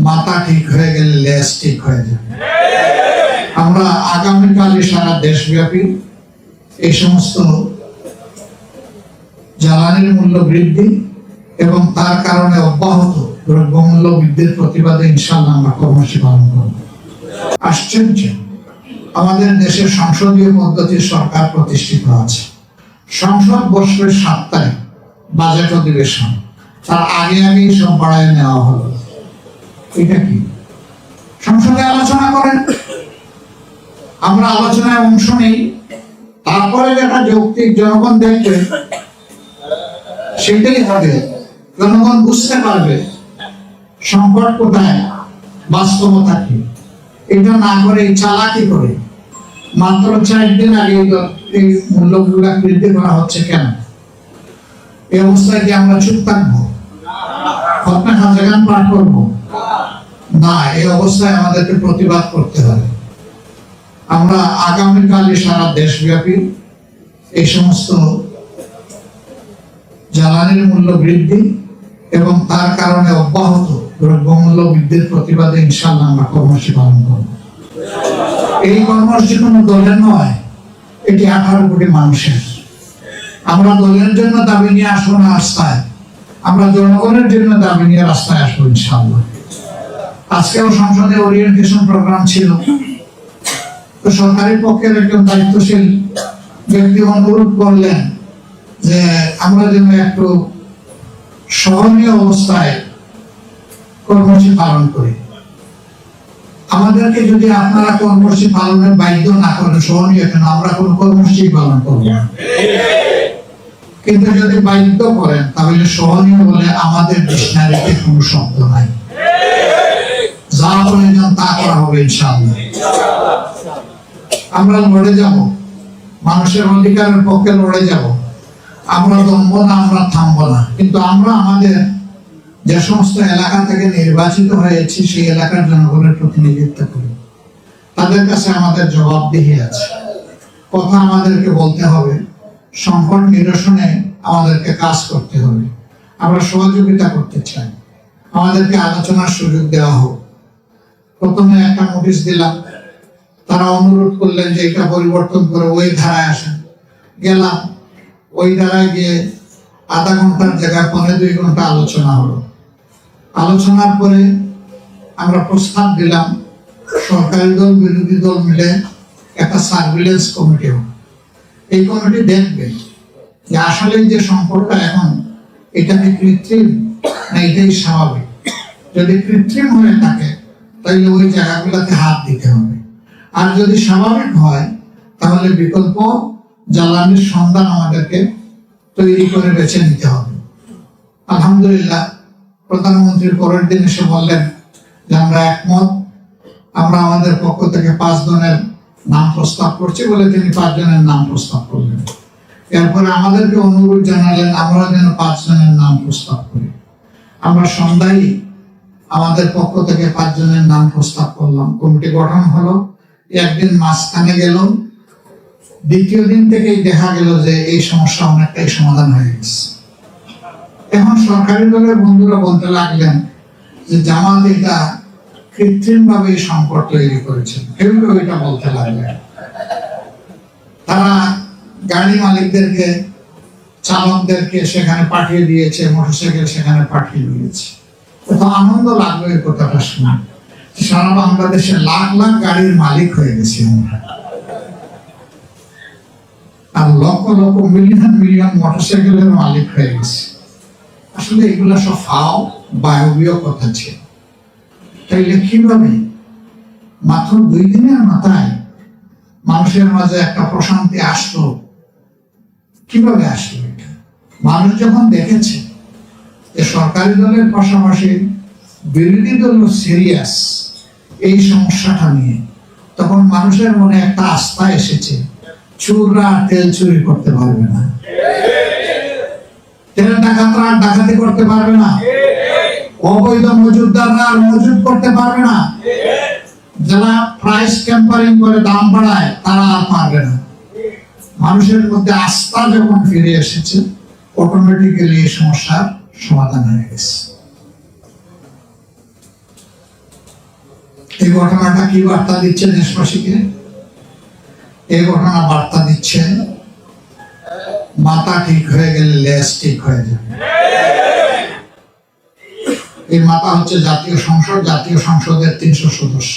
মাথা ঠিক হয়ে গেলে লেজ ঠিক হয়ে যাবে। আমরা আগামীকালে সারা দেশব্যাপী এই সমস্ত জ্বালানির মূল্য বৃদ্ধি এবং তার কারণে অব্যাহত দ্রব্যমূল্য বৃদ্ধির প্রতিবাদে ইনশাআল্লাহ আমরা কর্মসূচি পালন করব। আশ্চর্য, আমাদের দেশের সংসদীয় পদ্ধতির সরকার প্রতিষ্ঠিত আছে। সংসদ বসবে 7 তারিখ, বাজেট অধিবেশন, তার আগেই সব বাড়ায় নেওয়া হলো। এটা কি? সংসদে আলোচনা করেন, আমরা আলোচনায় অংশ নেই, তারপরে যেটা যৌক্তিক জনগণ দেখবে সেটাই হবে। জনগণ বুঝতে পারবে সংকট কোথায়, বাস্তবতা কি। এটা না করে চালাকি করে মাত্র 4 দিন আগে এই মূল্যগুলো বৃদ্ধি করা হচ্ছে কেন? এই অবস্থায় কি আমরা চুপ থাকবো? খতমে খাজাগান পাঠ করবো না? এই অবস্থায় আমাদেরকে প্রতিবাদ করতে হবে। আমরা আগামীকালে সারা দেশব্যাপী এই সমস্ত জ্বালানির মূল্য বৃদ্ধি এবং তার কারণে অব্যাহত দ্রব্যমূল্য বৃদ্ধির প্রতিবাদে ইনশাআল্লাহ আমরা কর্মসূচি পালন করব। এই কর্মসূচি কোনো দলের নয়, এটি 18 কোটি মানুষের। আমরা দলের জন্য দাবি নিয়ে আসবো না রাস্তায়, আমরা জনগণের জন্য দাবি নিয়ে রাস্তায় আসবো ইনশাআল্লাহ। আজকেও সংসদে ওরিয়েন্টেশন প্রোগ্রাম ছিল। তো সরকারি পক্ষের একজন দায়িত্বশীল ব্যক্তি অনুরোধ করলেন যে আমরা যেন একটু সহনীয় অবস্থায় কর্মসূচি পালন করি। আমাদেরকে যদি আপনারা কর্মসূচি পালনের বাধ্য না করেন, সহনীয় কেন, আমরা কোনো কর্মসূচি পালন করব না। কিন্তু যদি বাধ্য করেন তাহলে সহনীয় বলে আমাদের ডিকশনারিতে কোনো শব্দ নাই। যা প্রয়োজন তা করা হবে ইনশাআল্লাহ। আমরা লড়ে যাব, মানুষের অধিকারের পক্ষে লড়ে যাব। আমরা দমবো না, আমরা থামবো না। কিন্তু আমরা আমাদের যে সমস্ত এলাকা থেকে নির্বাচিত হয়েছি সেই এলাকার জনগণের প্রতিনিধিত্ব করি, তাদের কাছে আমাদের জবাবদিহি আছে। কথা আমাদেরকে বলতে হবে, সংকট নিরসনে আমাদেরকে কাজ করতে হবে। আমরা সহযোগিতা করতে চাই, আমাদেরকে আলোচনার সুযোগ দেওয়া হোক। প্রথমে একটা নোটিশ দিলাম, তারা অনুরোধ করলেন যে এটা পরিবর্তন করে ওই ধারায় আসেন। গেলাম, ওই ধারায় গিয়ে আধা ঘন্টার জায়গায় 2.5 ঘন্টা আলোচনা হলো। আলোচনার পরে আমরা প্রস্তাব দিলাম সরকারি দল বিরোধী দল মিলে একটা সার্ভিলেন্স কমিটি হোক। এই কমিটি দেখবে যে আসলে যে সংকটটা এখন, এটা কি কৃত্রিম না এটাই স্বাভাবিক। যদি কৃত্রিম হয়ে থাকে তাহলে ওই জায়গাগুলোতে হাত দিতে হবে, আর যদি স্বাভাবিক হয় তাহলে বিকল্প জ্বালানির সন্ধান আমাদেরকে তৈরি করে বেছে নিতে হবে। আলহামদুলিল্লাহ, প্রধানমন্ত্রী পরের দিন এসে বললেন যে আমরা একমত, আমরা আমাদের পক্ষ থেকে 5 জনের নাম প্রস্তাব করছি বলে তিনি 5 জনের নাম প্রস্তাব করলেন। এরপরে আমাদেরকে অনুরোধ জানালেন আমরা যেন 5 জনের নাম প্রস্তাব করি। আমরা সন্ধ্যায় আমাদের পক্ষ থেকে 5 জনের নাম প্রস্তাব করলাম। কমিটি গঠন হলো। একদিন মাঝখানে গেল, দ্বিতীয় দিন থেকেই দেখা গেল যে এই সমস্যা অনেকটাই সমাধান হয়ে গেছে। এখন সরকারি দলের বন্ধুরা বলতে লাগলেন যে জামাত এটা কৃত্রিম ভাবে সংকট তৈরি করেছেন, কেউ কেউ এটা বলতে লাগলেন। তারা গাড়ি মালিকদেরকে, চালকদেরকে সেখানে পাঠিয়ে দিয়েছে, মোটরসাইকেল সেখানে পাঠিয়ে দিয়েছে। কত আনন্দ লাগলো এই কথাটা শুনে। সারা বাংলাদেশে লাখ লাখ গাড়ির মালিক হয়ে গেছি আমরা, আর লক্ষ লক্ষ মিলিয়ন মিলিয়ন মোটরসাইকেলের মালিক হয়ে গেছে। আসলে এগুলা সব ফাও বায়বীয় কথা ছিল। তাইলে কিভাবে মাত্র 2 দিনের মাথায় মানুষের মাঝে একটা প্রশান্তি আসলো? কিভাবে আসলো এটা? মানুষ যখন দেখেছে যে সরকারি দলের পাশাপাশি বিরোধী দল সিরিয়াস এই সমস্যাটা নিয়ে, তখন মানুষের মনে একটা আস্থা এসেছে, চোররা তেল চুরি করতে পারবে না, তেল ডাকাতরা ডাকাতি করতে পারবে না, অবৈধ মজুদদাররা মজুদ করতে পারবে না, যারা প্রাইস ক্যাম্পারিং করে দাম বাড়ায় তারা আর পারবে না। মানুষের মধ্যে আস্থা যখন ফিরে এসেছে, অটোমেটিক্যালি এই সমস্যার সমাধান হয়ে গেছে। এই ঘটনাটা কি বার্তা দিচ্ছে দেশবাসীকে? এই ঘটনা বার্তা দিচ্ছে মাথা ঠিক হয়ে গেলে লেজ ঠিক হয়ে যাবে। এই মাথা হচ্ছে জাতীয় সংসদ, জাতীয় সংসদের 300 সদস্য।